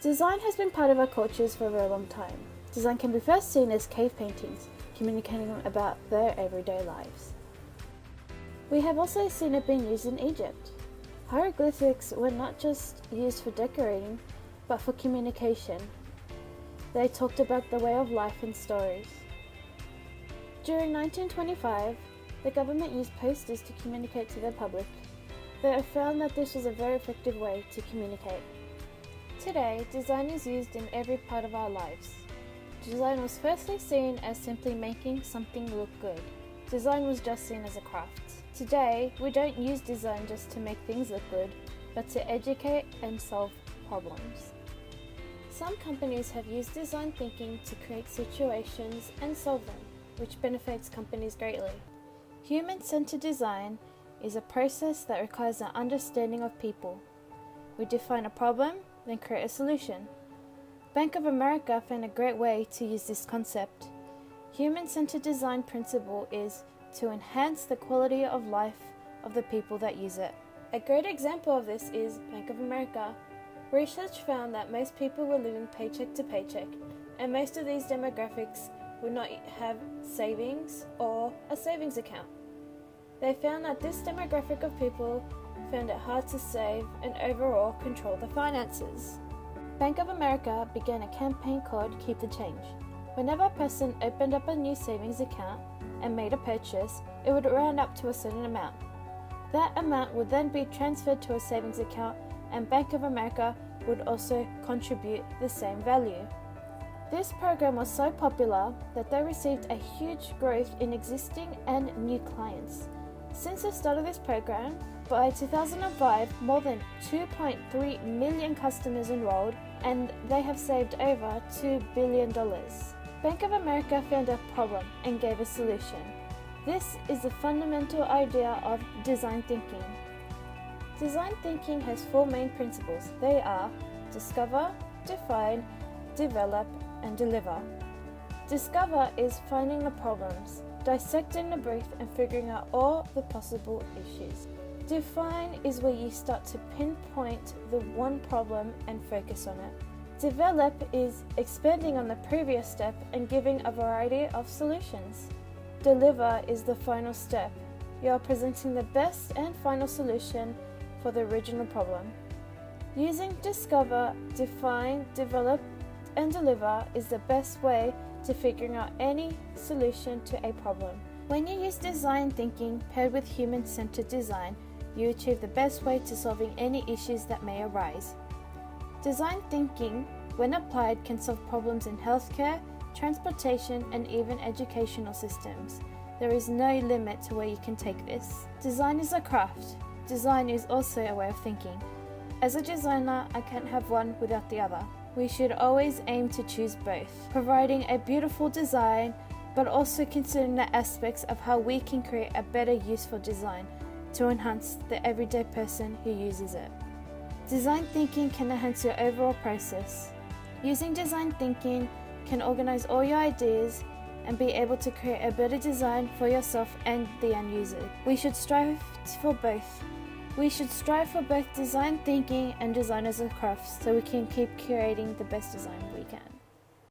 Design has been part of our cultures for a very long time. Design can be first seen as cave paintings, communicating about their everyday lives. We have also seen it being used in Egypt. Hieroglyphics were not just used for decorating, but for communication. They talked about the way of life and stories. During 1925, the government used posters to communicate to the public. They found that this was a very effective way to communicate. Today, design is used in every part of our lives. Design was firstly seen as simply making something look good. Design was just seen as a craft. Today, we don't use design just to make things look good, but to educate and solve problems. Some companies have used design thinking to create situations and solve them, which benefits companies greatly. Human-centered design is a process that requires an understanding of people. We define a problem, then create a solution. Bank of America found a great way to use this concept. Human-centered design principle is to enhance the quality of life of the people that use it. A great example of this is Bank of America. Research found that most people were living paycheck to paycheck, and most of these demographics would not have savings or a savings account. They found that this demographic of people found it hard to save and overall control their finances. Bank of America began a campaign called Keep the Change. Whenever a person opened up a new savings account and made a purchase, it would round up to a certain amount. That amount would then be transferred to a savings account, and Bank of America would also contribute the same value. This program was so popular that they received a huge growth in existing and new clients. Since the start of this program, by 2005, more than 2.3 million customers enrolled, and they have saved over $2 billion. Bank of America found a problem and gave a solution. This is the fundamental idea of design thinking. Design thinking has four main principles. They are discover, define, develop, and deliver. Discover is finding the problems, dissecting the brief, and figuring out all the possible issues. Define is where you start to pinpoint the one problem and focus on it. Develop is expanding on the previous step and giving a variety of solutions. Deliver is the final step. You are presenting the best and final solution for the original problem. Using discover, define, develop, and deliver is the best way to figuring out any solution to a problem. When you use design thinking paired with human-centered design, you achieve the best way to solving any issues that may arise. Design thinking, when applied, can solve problems in healthcare, transportation, and even educational systems. There is no limit to where you can take this. Design is a craft. Design is also a way of thinking. As a designer, I can't have one without the other. We should always aim to choose both, providing a beautiful design, but also considering the aspects of how we can create a better useful design to enhance the everyday person who uses it. Design thinking can enhance your overall process. Using design thinking can organize all your ideas and be able to create a better design for yourself and the end user. We should strive for both. We should strive for both design thinking and design as a craft so we can keep curating the best design.